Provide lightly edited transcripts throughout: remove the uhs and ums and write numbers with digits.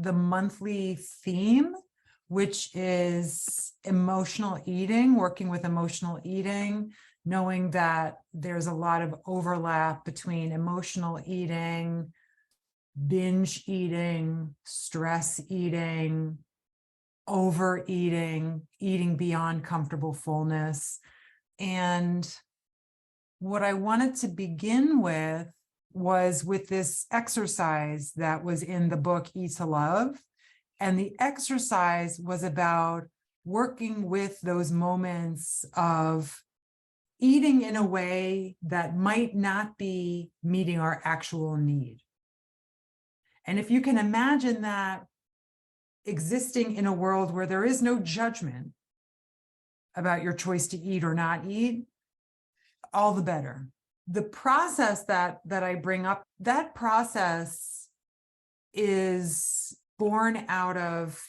the monthly theme, which is emotional eating, working with emotional eating, knowing that there's a lot of overlap between emotional eating, binge eating, stress eating, overeating, eating beyond comfortable fullness. And what I wanted to begin with was with this exercise that was in the book Eat to Love. And the exercise was about working with those moments of eating in a way that might not be meeting our actual need. And if you can imagine that existing in a world where there is no judgment about your choice to eat or not eat, all the better. The process that I bring up, that process is born out of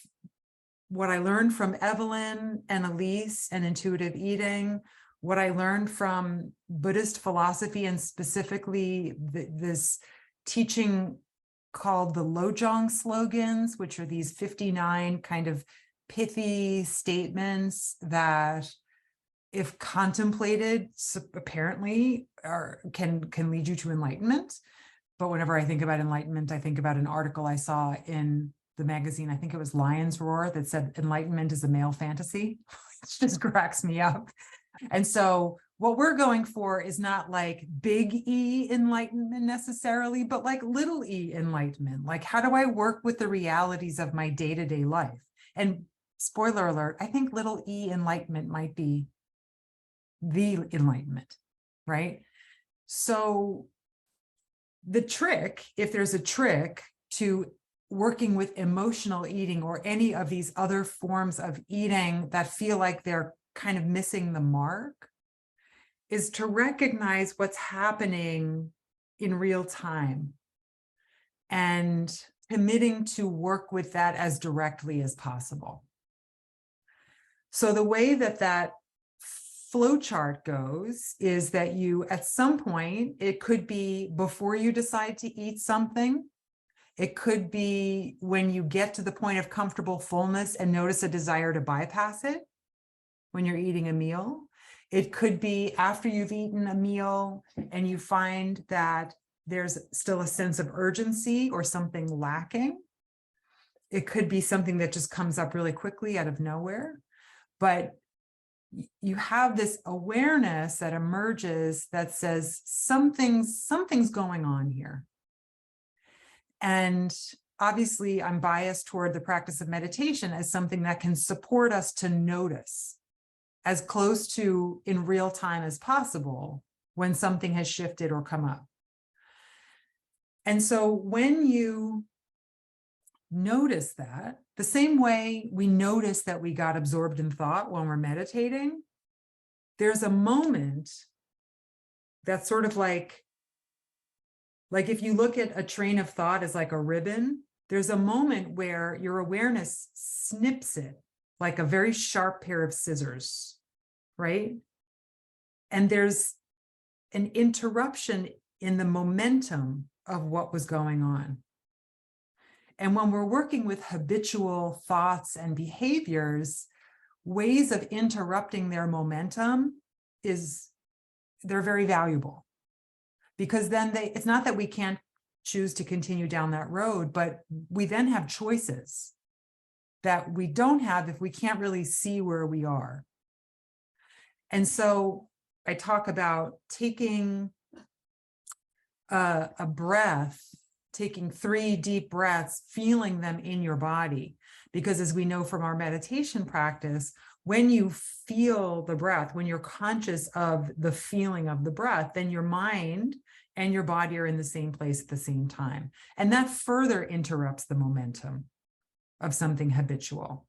what I learned from Evelyn and Elise and intuitive eating, what I learned from Buddhist philosophy, and specifically this teaching called the Lojong slogans, which are these 59 kind of pithy statements that, if contemplated, apparently can lead you to enlightenment. But whenever I think about enlightenment, I think about an article I saw in the magazine, I think it was Lion's Roar, that said enlightenment is a male fantasy. It just cracks me up. And so what we're going for is not like big E enlightenment necessarily, but like little e enlightenment. Like, how do I work with the realities of my day-to-day life? And spoiler alert, I think little e enlightenment might be the enlightenment, right? So the trick, if there's a trick to working with emotional eating or any of these other forms of eating that feel like they're kind of missing the mark, is to recognize what's happening in real time and committing to work with that as directly as possible. So the way that flow chart goes is that you, at some point, it could be before you decide to eat something. It could be when you get to the point of comfortable fullness and notice a desire to bypass it when you're eating a meal. It could be after you've eaten a meal and you find that there's still a sense of urgency or something lacking. It could be something that just comes up really quickly out of nowhere. But you have this awareness that emerges that says something's going on here. And obviously, I'm biased toward the practice of meditation as something that can support us to notice as close to in real time as possible when something has shifted or come up. And so when you notice that, the same way we notice that we got absorbed in thought when we're meditating, there's a moment that's sort of like if you look at a train of thought as like a ribbon, there's a moment where your awareness snips it like a very sharp pair of scissors, right? And there's an interruption in the momentum of what was going on. And when we're working with habitual thoughts and behaviors, ways of interrupting their momentum they're very valuable. Because then it's not that we can't choose to continue down that road, but we then have choices that we don't have if we can't really see where we are. And so I talk about taking a breath, taking 3 deep breaths, feeling them in your body. Because as we know from our meditation practice, when you feel the breath, when you're conscious of the feeling of the breath, then your mind and your body are in the same place at the same time. And that further interrupts the momentum of something habitual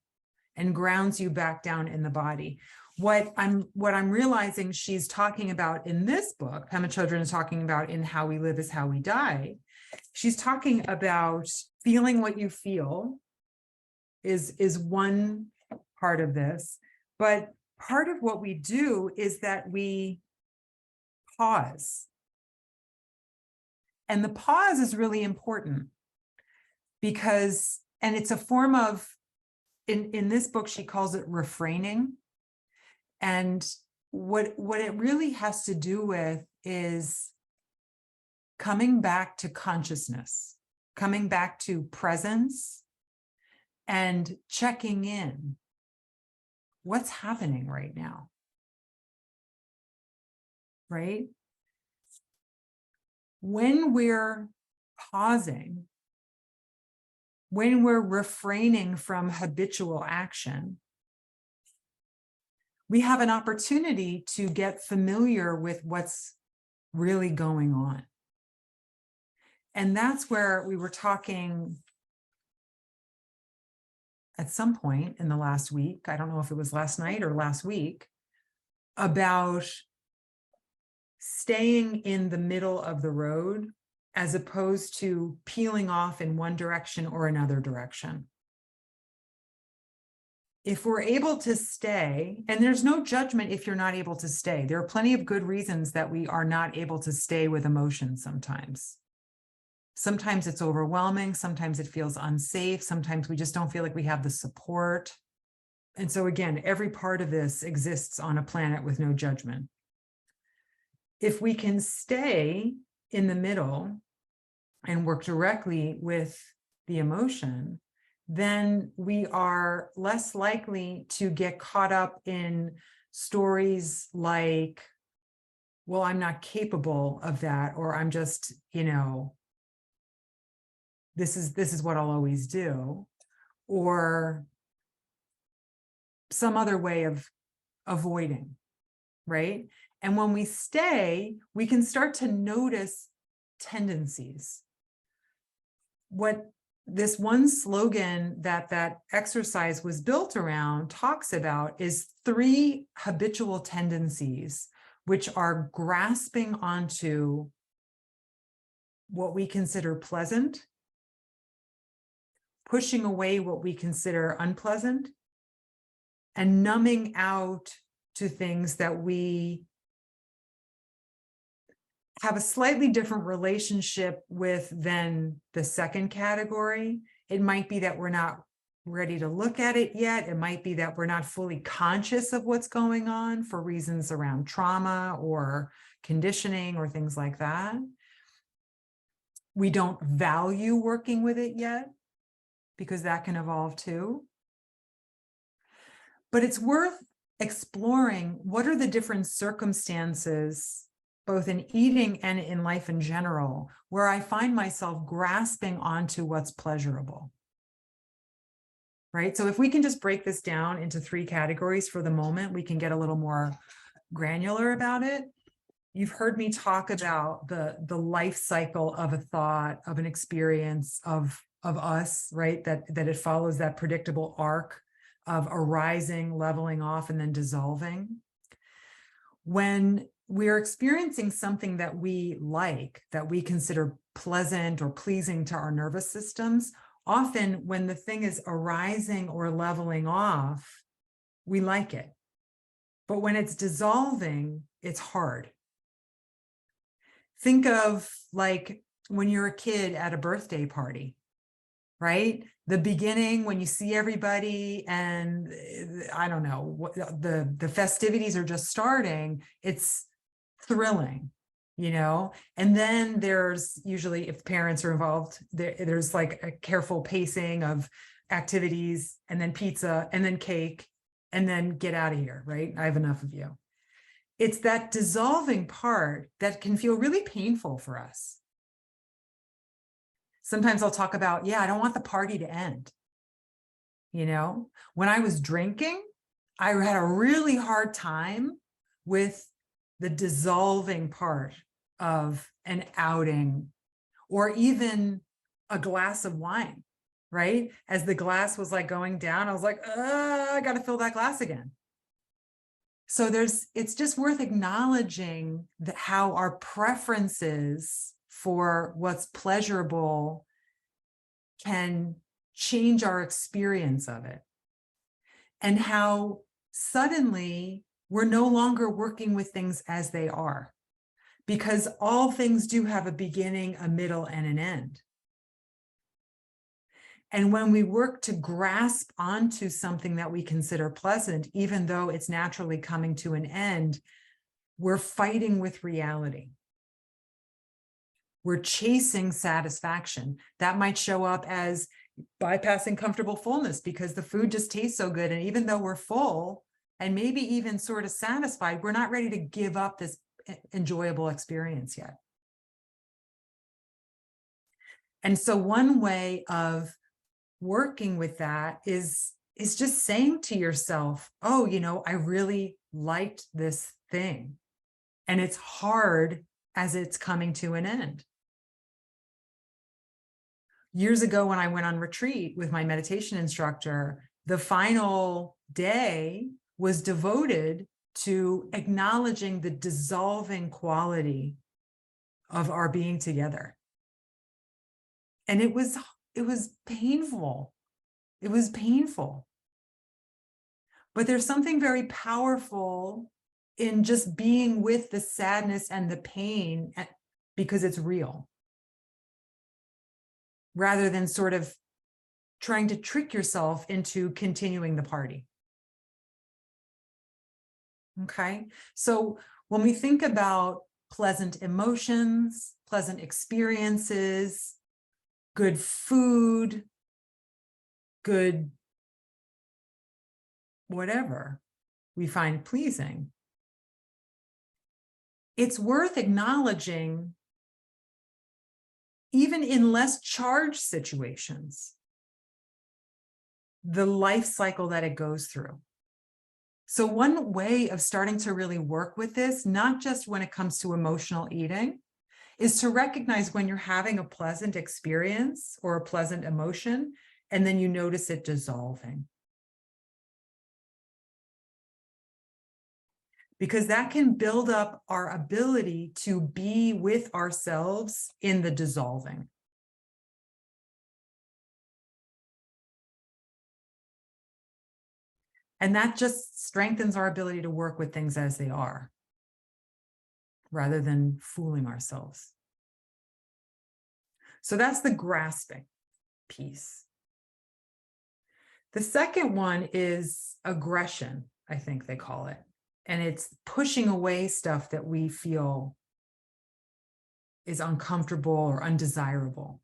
and grounds you back down in the body. What I'm realizing she's talking about in this book, Pema Chodron is talking about in How We Live is How We Die. She's talking about feeling what you feel is one part of this, but part of what we do is that we pause. And the pause is really important because and it's a form of, in this book, she calls it refraining. And what it really has to do with is coming back to consciousness, coming back to presence, and checking in. What's happening right now? Right? When we're pausing, when we're refraining from habitual action, we have an opportunity to get familiar with what's really going on. And that's where we were talking at some point in the last week, I don't know if it was last night or last week, about staying in the middle of the road as opposed to peeling off in one direction or another direction. If we're able to stay, and there's no judgment if you're not able to stay. There are plenty of good reasons that we are not able to stay with emotion sometimes. Sometimes it's overwhelming. Sometimes it feels unsafe. Sometimes we just don't feel like we have the support. And so again, every part of this exists on a planet with no judgment. If we can stay in the middle and work directly with the emotion, then we are less likely to get caught up in stories like, well, I'm not capable of that, or I'm just, this is what I'll always do, or some other way of avoiding, right? And when we stay, we can start to notice tendencies. What this one slogan that exercise was built around talks about is 3 habitual tendencies, which are grasping onto what we consider pleasant, pushing away what we consider unpleasant, and numbing out to things that we have a slightly different relationship with than the second category. It might be that we're not ready to look at it yet. It might be that we're not fully conscious of what's going on for reasons around trauma or conditioning or things like that. We don't value working with it yet, because that can evolve too. But it's worth exploring what are the different circumstances, both in eating and in life in general, where I find myself grasping onto what's pleasurable, right? So if we can just break this down into 3 categories for the moment, we can get a little more granular about it. You've heard me talk about the life cycle of a thought, of an experience, of us, right? That it follows that predictable arc of arising, leveling off, and then dissolving. When we're experiencing something that we like, that we consider pleasant or pleasing to our nervous systems, often when the thing is arising or leveling off, we like it. But when it's dissolving, it's hard. Think of like when you're a kid at a birthday party, right? The beginning, when you see everybody and I don't know, what the festivities are just starting, it's thrilling, and then there's usually, if parents are involved, there's like a careful pacing of activities, and then pizza, and then cake, and then get out of here, right? I have enough of you. It's that dissolving part that can feel really painful for us. Sometimes I'll talk about, I don't want the party to end. When I was drinking, I had a really hard time with the dissolving part of an outing, or even a glass of wine, right? As the glass was like going down, I was like, I got to fill that glass again. So it's just worth acknowledging that how our preferences for what's pleasurable can change our experience of it, and how suddenly we're no longer working with things as they are, because all things do have a beginning, a middle, and an end. And when we work to grasp onto something that we consider pleasant, even though it's naturally coming to an end, we're fighting with reality. We're chasing satisfaction. That might show up as bypassing comfortable fullness because the food just tastes so good. And even though we're full and maybe even sort of satisfied, we're not ready to give up this enjoyable experience yet. And so one way of working with that is just saying to yourself, oh, I really liked this thing. And it's hard as it's coming to an end. Years ago, when I went on retreat with my meditation instructor, the final day was devoted to acknowledging the dissolving quality of our being together. And it was painful. It was painful. But there's something very powerful in just being with the sadness and the pain because it's real, rather than sort of trying to trick yourself into continuing the party. Okay, so when we think about pleasant emotions, pleasant experiences, good food, good whatever we find pleasing, it's worth acknowledging, even in less charged situations, the life cycle that it goes through. So one way of starting to really work with this, not just when it comes to emotional eating, is to recognize when you're having a pleasant experience or a pleasant emotion, and then you notice it dissolving. Because that can build up our ability to be with ourselves in the dissolving. And that just strengthens our ability to work with things as they are, rather than fooling ourselves. So that's the grasping piece. The second one is aggression, I think they call it. And it's pushing away stuff that we feel is uncomfortable or undesirable.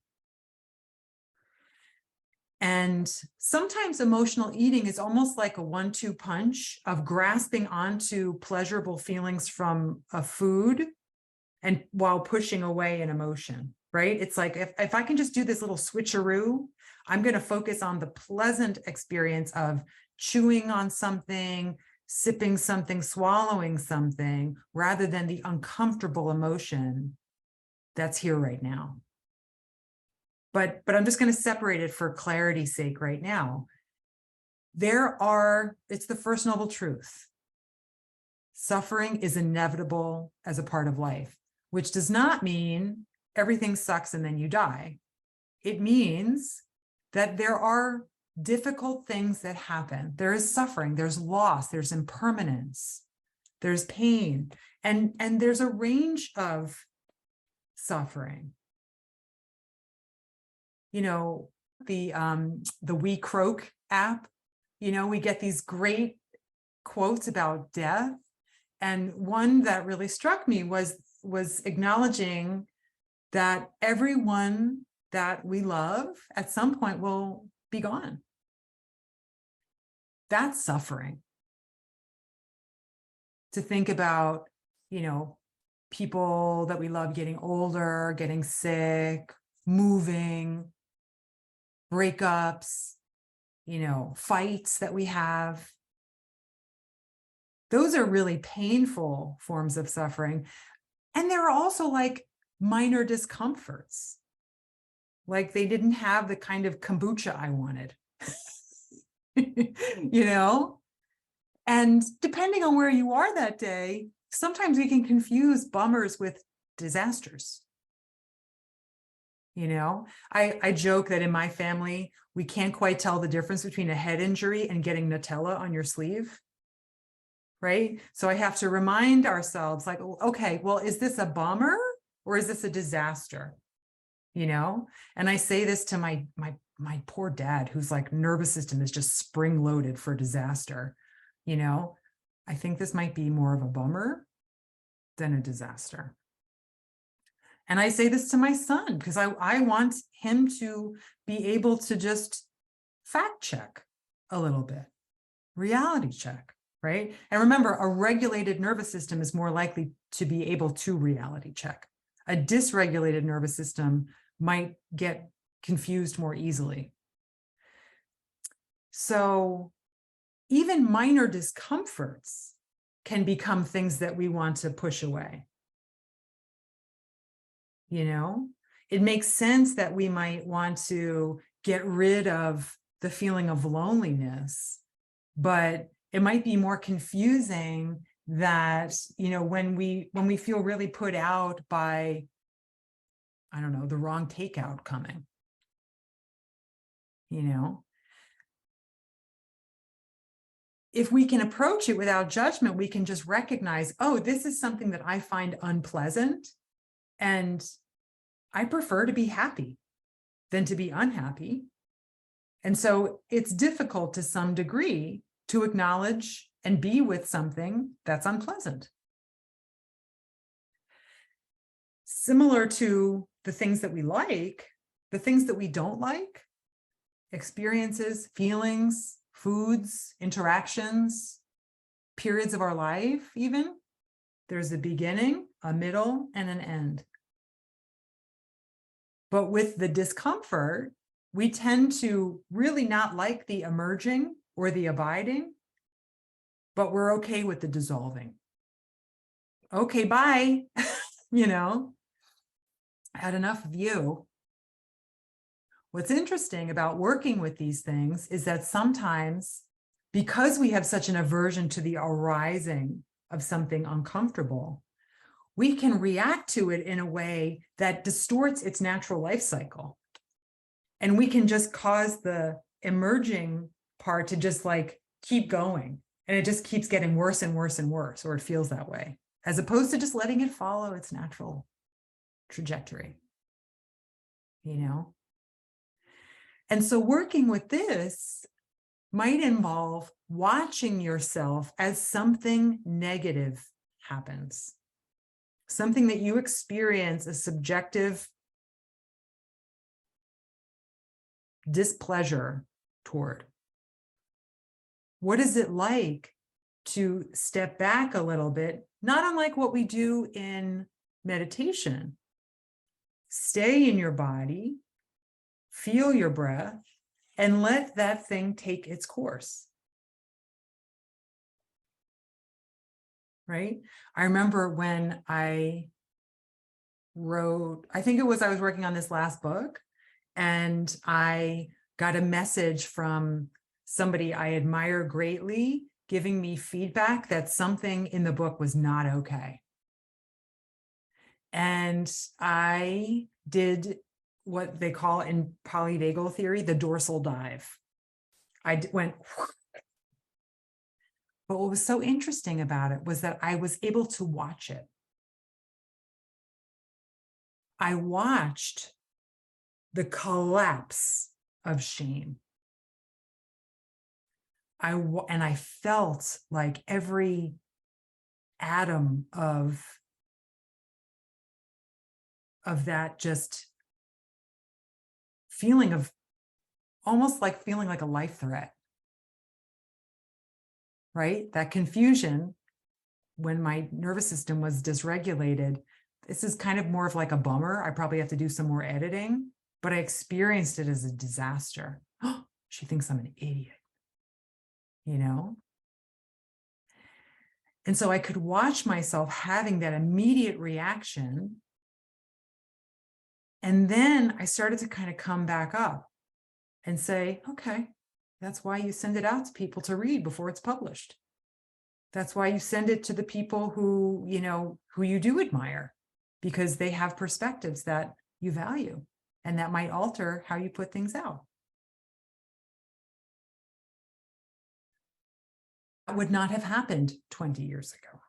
And sometimes emotional eating is almost like a 1-2 punch of grasping onto pleasurable feelings from a food and while pushing away an emotion, right? It's like, if I can just do this little switcheroo, I'm going to focus on the pleasant experience of chewing on something, sipping something, swallowing something, rather than the uncomfortable emotion that's here right now. But I'm just going to separate it for clarity's sake right now. It's the first noble truth. Suffering is inevitable as a part of life, which does not mean everything sucks and then you die. It means that there are difficult things that happen. There is suffering, there's loss, there's impermanence, there's pain, and there's a range of suffering. The We Croak app, we get these great quotes about death. And one that really struck me was acknowledging that everyone that we love at some point will be gone. That's suffering. To think about, people that we love getting older, getting sick, moving, breakups, fights that we have. Those are really painful forms of suffering. And there are also like minor discomforts. Like they didn't have the kind of kombucha I wanted, And depending on where you are that day, sometimes we can confuse bummers with disasters. I joke that in my family, we can't quite tell the difference between a head injury and getting Nutella on your sleeve, right? So I have to remind ourselves like, okay, well, is this a bummer or is this a disaster? And I say this to my my poor dad, whose like nervous system is just spring loaded for disaster, you know, I think this might be more of a bummer than a disaster. And I say this to my son because I want him to be able to just fact check a little bit, reality check, right? And remember, a regulated nervous system is more likely to be able to reality check. A dysregulated nervous system might get confused more easily. So even minor discomforts can become things that we want to push away. You know, it makes sense that we might want to get rid of the feeling of loneliness, but it might be more confusing that, you know, when we feel really put out by, I don't know, the wrong takeout coming, you know, if we can approach it without judgment, we can just recognize, oh, this is something that I find unpleasant, and I prefer to be happy than to be unhappy. And so it's difficult to some degree to acknowledge and be with something that's unpleasant. Similar to the things that we like, the things that we don't like, experiences, feelings, foods, interactions, periods of our life, even, there's a beginning, a middle, and an end. But with the discomfort, we tend to really not like the emerging or the abiding, but we're okay with the dissolving. Okay, bye. You know, I had enough of you. What's interesting about working with these things is that sometimes, because we have such an aversion to the arising of something uncomfortable, we can react to it in a way that distorts its natural life cycle. And we can just cause the emerging part to just like keep going. And it just keeps getting worse and worse and worse, or it feels that way, as opposed to just letting it follow its natural trajectory, you know? And so working with this might involve watching yourself as something negative happens. Something that you experience a subjective displeasure toward. What is it like to step back a little bit, not unlike what we do in meditation? Stay in your body, feel your breath, and let that thing take its course. Right? I remember when I wrote, I think it was, I was working on this last book, and I got a message from somebody I admire greatly, giving me feedback that something in the book was not okay. And I did what they call in polyvagal theory, the dorsal dive. I went, but what was so interesting about it was that I was able to watch it. I watched the collapse of shame. And I felt like every atom of that just feeling of almost like feeling like a life threat, right? That confusion when my nervous system was dysregulated. This is kind of more of like a bummer. I probably have to do some more editing, but I experienced it as a disaster. Oh, she thinks I'm an idiot, you know? And so I could watch myself having that immediate reaction. And then I started to kind of come back up and say, okay, that's why you send it out to people to read before it's published. That's why you send it to the people who, you know, who you do admire, because they have perspectives that you value and that might alter how you put things out. That would not have happened 20 years ago.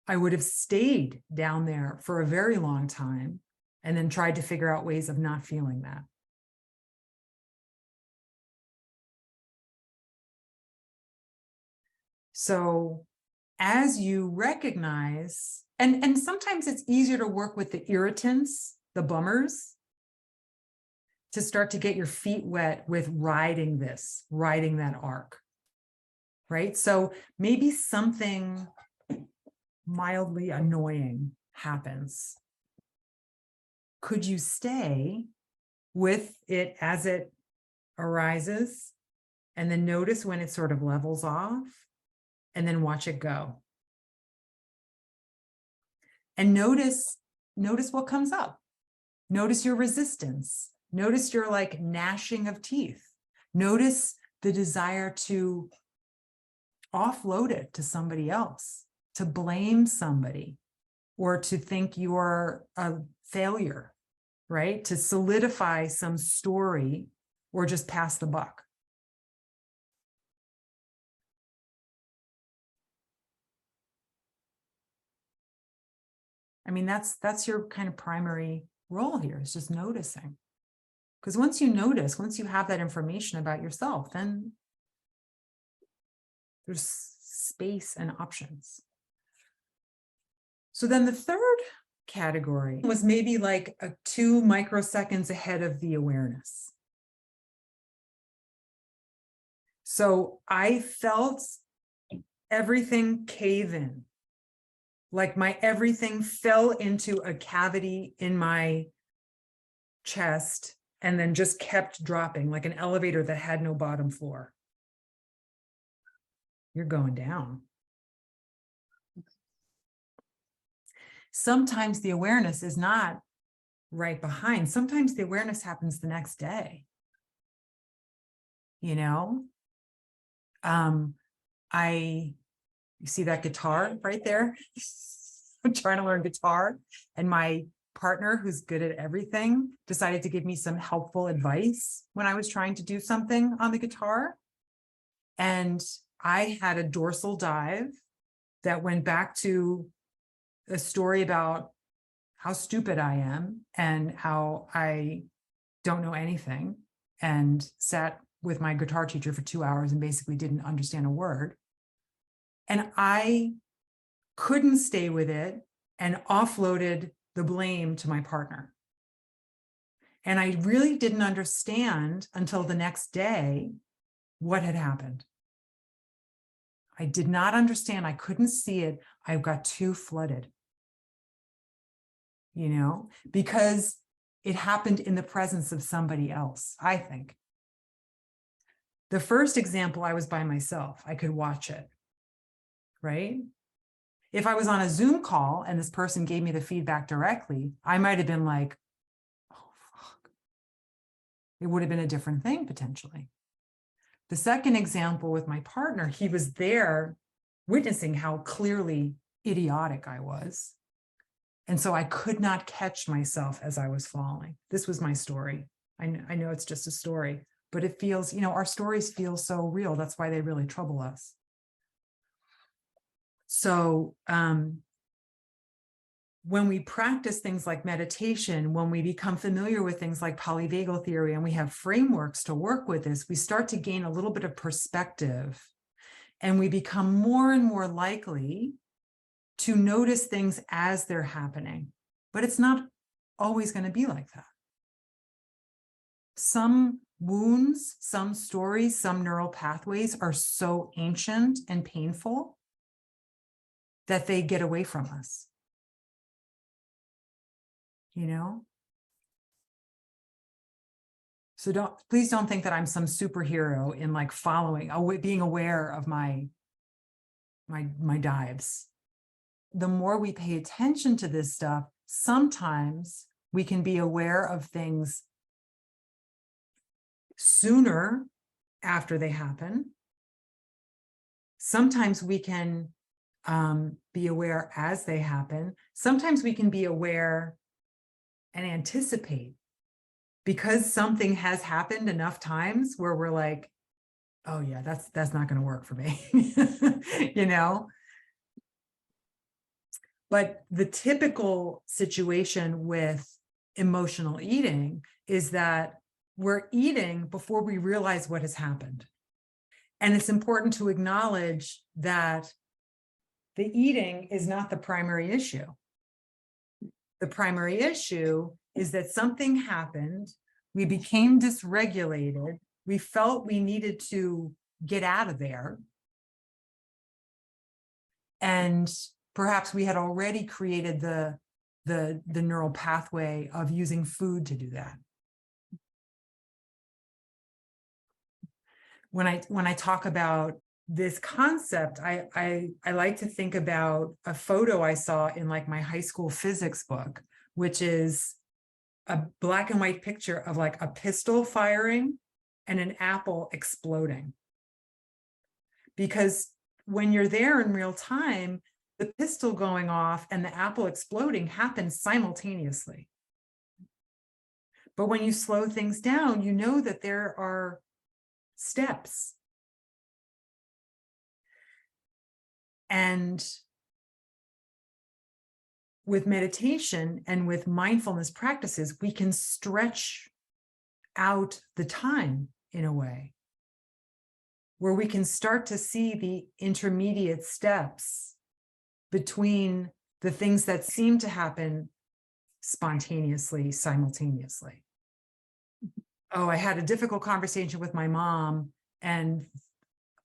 I would have stayed down there for a very long time and then tried to figure out ways of not feeling that. So as you recognize, and sometimes it's easier to work with the irritants, the bummers, to start to get your feet wet with riding that arc, right? So maybe something mildly annoying happens. Could you stay with it as it arises and then notice when it sort of levels off and then watch it go? And notice what comes up. Notice your resistance. Notice your like gnashing of teeth. Notice the desire to offload it to somebody else, to blame somebody, or to think you're a failure, right? To solidify some story or just pass the buck. I mean, that's your kind of primary role here, is just noticing. Because once you notice, once you have that information about yourself, then there's space and options. So then the third category was maybe like 2 microseconds ahead of the awareness. So I felt everything cave in, like my everything fell into a cavity in my chest and then just kept dropping like an elevator that had no bottom floor. You're going down. Sometimes the awareness is not right behind. Sometimes the awareness happens the next day. You know, you see that guitar right there? I'm trying to learn guitar, and my partner, who's good at everything, decided to give me some helpful advice when I was trying to do something on the guitar. And I had a dorsal dive that went back to a story about how stupid I am and how I don't know anything, and sat with my guitar teacher for 2 hours and basically didn't understand a word. And I couldn't stay with it and offloaded the blame to my partner. And I really didn't understand until the next day what had happened. I did not understand. I couldn't see it. I got too flooded, you know, because it happened in the presence of somebody else, I think. The first example, I was by myself. I could watch it, right? If I was on a Zoom call and this person gave me the feedback directly, I might have been like, oh, fuck. It would have been a different thing potentially. The second example with my partner, he was there witnessing how clearly idiotic I was. And so I could not catch myself as I was falling. This was my story. I know it's just a story, but it feels, you know, our stories feel so real. That's why they really trouble us. So when we practice things like meditation, when we become familiar with things like polyvagal theory, and we have frameworks to work with this, we start to gain a little bit of perspective, and we become more and more likely to notice things as they're happening. But it's not always going to be like that. Some wounds, some stories, some neural pathways are so ancient and painful that they get away from us. You know? So please don't think that I'm some superhero in like being aware of my dives. The more we pay attention to this stuff, sometimes we can be aware of things sooner after they happen. Sometimes we can be aware as they happen. Sometimes we can be aware and anticipate, because something has happened enough times where we're like, oh yeah, that's not going to work for me, you know? But the typical situation with emotional eating is that we're eating before we realize what has happened. And it's important to acknowledge that the eating is not the primary issue. The primary issue is that something happened, we became dysregulated, we felt we needed to get out of there, and perhaps we had already created the neural pathway of using food to do that. When I talk about this concept, I like to think about a photo I saw in like my high school physics book, which is a black and white picture of like a pistol firing and an apple exploding. Because when you're there in real time, the pistol going off and the apple exploding happens simultaneously. But when you slow things down, you know that there are steps. And with meditation and with mindfulness practices, we can stretch out the time in a way where we can start to see the intermediate steps between the things that seem to happen spontaneously, simultaneously. Oh, I had a difficult conversation with my mom and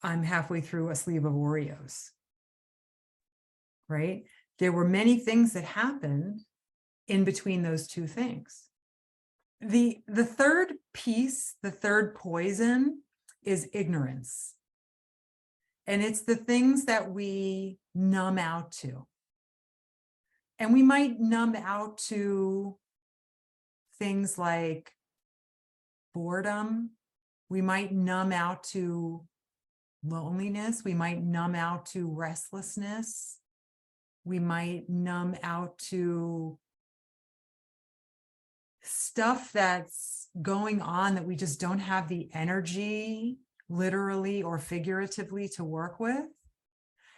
I'm halfway through a sleeve of Oreos, right? There were many things that happened in between those two things. The third piece, the third poison, is ignorance. And it's the things that we numb out to. And we might numb out to things like boredom. We might numb out to loneliness. We might numb out to restlessness. We might numb out to stuff that's going on that we just don't have the energy, literally or figuratively, to work with.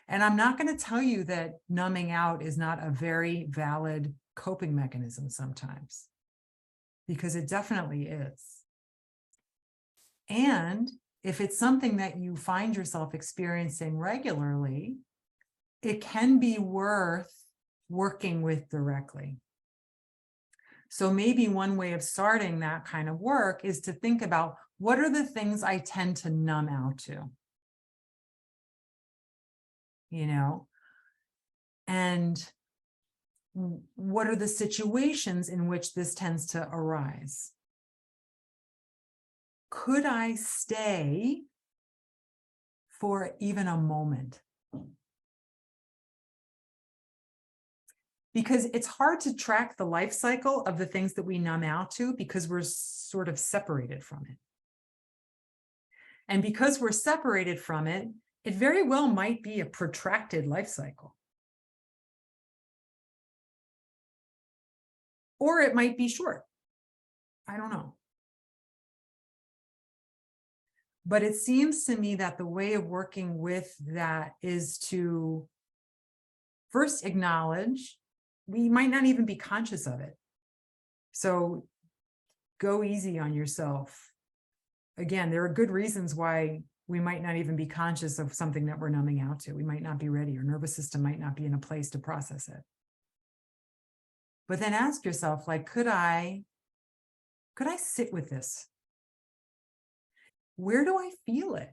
And I'm not going to tell you that numbing out is not a very valid coping mechanism sometimes, because it definitely is. And if it's something that you find yourself experiencing regularly, it can be worth working with directly. So maybe one way of starting that kind of work is to think about, what are the things I tend to numb out to? You know, and what are the situations in which this tends to arise? Could I stay for even a moment? Because it's hard to track the life cycle of the things that we numb out to, because we're sort of separated from it. And because we're separated from it, it very well might be a protracted life cycle. Or it might be short. I don't know. But it seems to me that the way of working with that is to first acknowledge we might not even be conscious of it. So go easy on yourself. Again, there are good reasons why we might not even be conscious of something that we're numbing out to. We might not be ready. Our nervous system might not be in a place to process it. But then ask yourself, like, could I sit with this? Where do I feel it?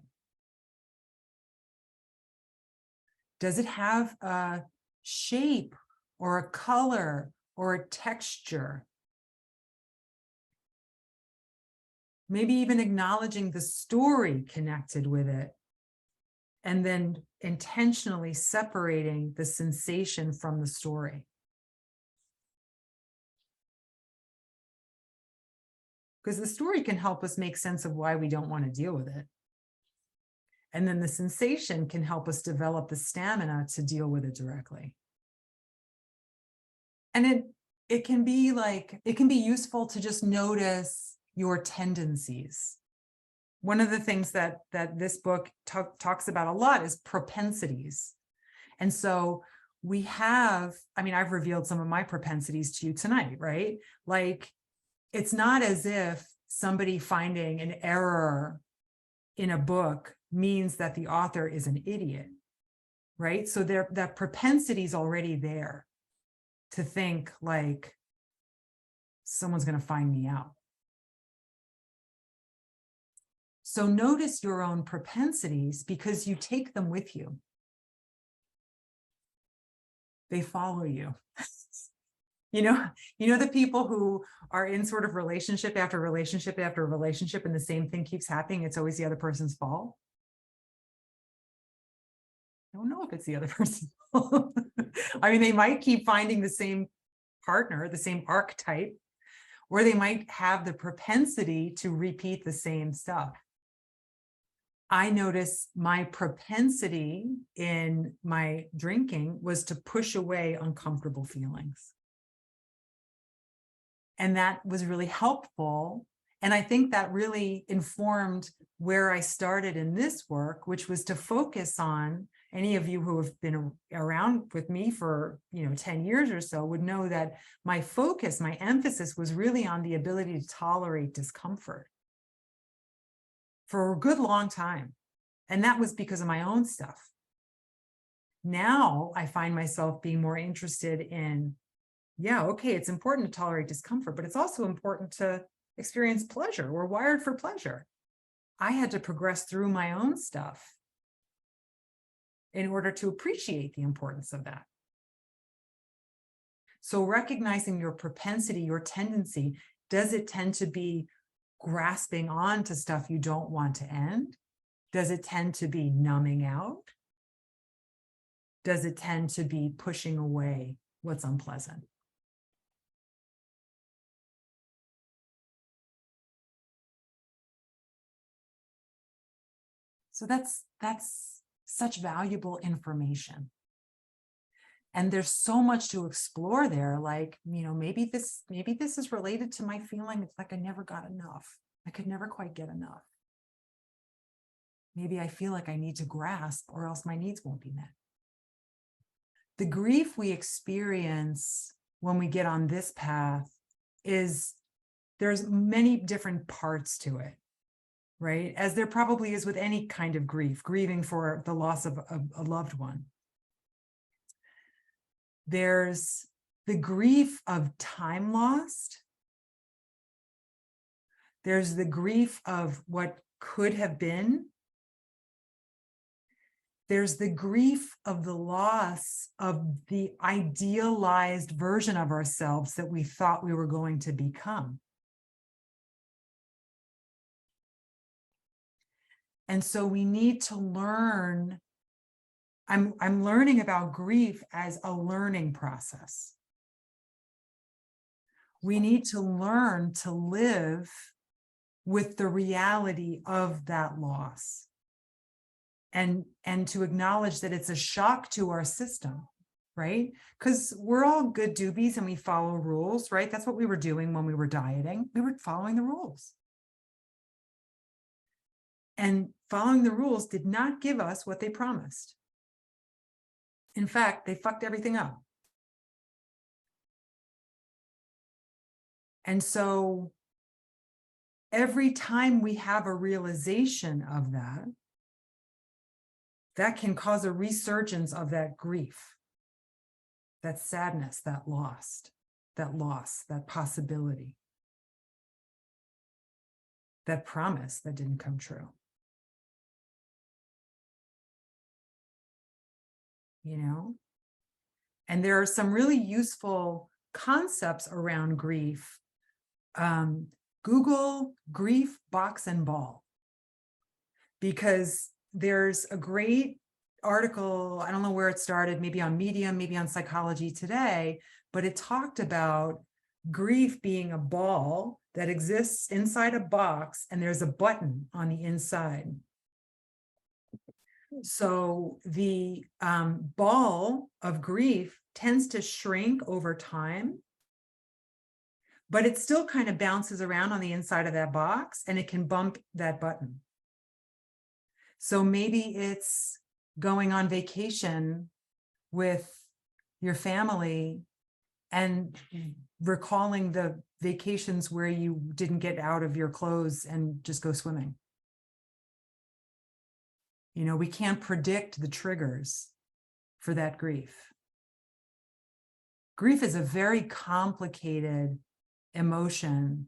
Does it have a shape or a color or a texture? Maybe even acknowledging the story connected with it, and then intentionally separating the sensation from the story. Because the story can help us make sense of why we don't want to deal with it. And then the sensation can help us develop the stamina to deal with it directly. And it can be useful to just notice your tendencies. One of the things that this book talks about a lot is propensities. And so we have, I mean, I've revealed some of my propensities to you tonight, right? Like, it's not as if somebody finding an error in a book means that the author is an idiot, right? So that propensity is already there to think like someone's going to find me out. So notice your own propensities, because you take them with you. They follow you. You know the people who are in sort of relationship after relationship after relationship, and the same thing keeps happening. It's always the other person's fault. I don't know if it's the other person's fault. I mean, they might keep finding the same partner, the same archetype, or they might have the propensity to repeat the same stuff. I notice my propensity in my drinking was to push away uncomfortable feelings. And that was really helpful. And I think that really informed where I started in this work, which was to focus on, any of you who have been around with me for 10 years or so would know that my focus, my emphasis was really on the ability to tolerate discomfort for a good long time. And that was because of my own stuff. Now I find myself being more interested in, yeah, okay, it's important to tolerate discomfort, but it's also important to experience pleasure. We're wired for pleasure. I had to progress through my own stuff in order to appreciate the importance of that. So recognizing your propensity, your tendency, does it tend to be grasping on to stuff you don't want to end? Does it tend to be numbing out? Does it tend to be pushing away what's unpleasant? So that's such valuable information. And there's so much to explore there. Like, maybe this is related to my feeling. It's like I never got enough. I could never quite get enough. Maybe I feel like I need to grasp or else my needs won't be met. The grief we experience when we get on this path there's many different parts to it, right? As there probably is with any kind of grief, grieving for the loss of a loved one. There's the grief of time lost. There's the grief of what could have been. There's the grief of the loss of the idealized version of ourselves that we thought we were going to become. And so we need to learn. I'm learning about grief as a learning process. We need to learn to live with the reality of that loss, and to acknowledge that it's a shock to our system, right? Because we're all good doobies and we follow rules, right? That's what we were doing when we were dieting. We were following the rules. And following the rules did not give us what they promised. In fact, they fucked everything up. And so every time we have a realization of that, that can cause a resurgence of that grief, that sadness, that loss, that possibility, that promise that didn't come true. And there are some really useful concepts around grief. Google grief, box, and ball, because there's a great article, I don't know where it started, maybe on Medium, maybe on Psychology Today, but it talked about grief being a ball that exists inside a box, and there's a button on the inside. So the ball of grief tends to shrink over time, but it still kind of bounces around on the inside of that box, and it can bump that button. So maybe it's going on vacation with your family and recalling the vacations where you didn't get out of your clothes and just go swimming. You know, we can't predict the triggers for that grief. Grief is a very complicated emotion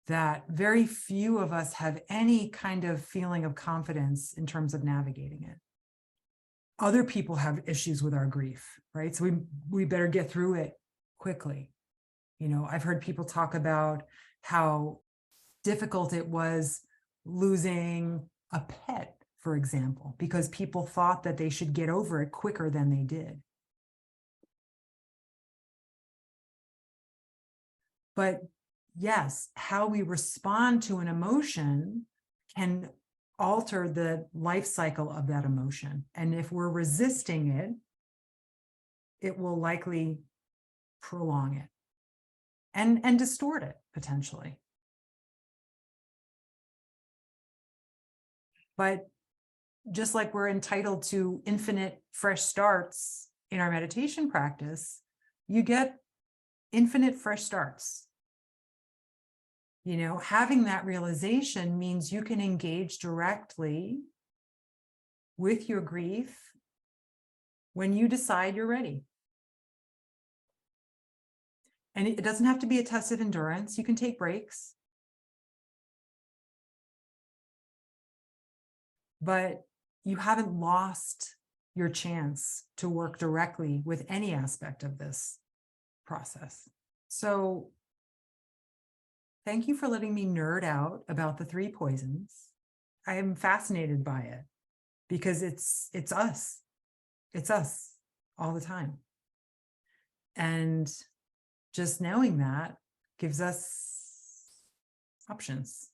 that very few of us have any kind of feeling of confidence in terms of navigating it. Other people have issues with our grief, right? So we better get through it quickly. You know, I've heard people talk about how difficult it was losing a pet, for example, because people thought that they should get over it quicker than they did. But yes, how we respond to an emotion can alter the life cycle of that emotion. And if we're resisting it, it will likely prolong it and distort it potentially. But just like we're entitled to infinite fresh starts in our meditation practice, you get infinite fresh starts. You know, having that realization means you can engage directly with your grief when you decide you're ready. And it doesn't have to be a test of endurance. You can take breaks. But you haven't lost your chance to work directly with any aspect of this process. So thank you for letting me nerd out about the 3 poisons. I am fascinated by it because it's us. It's us all the time. And just knowing that gives us options.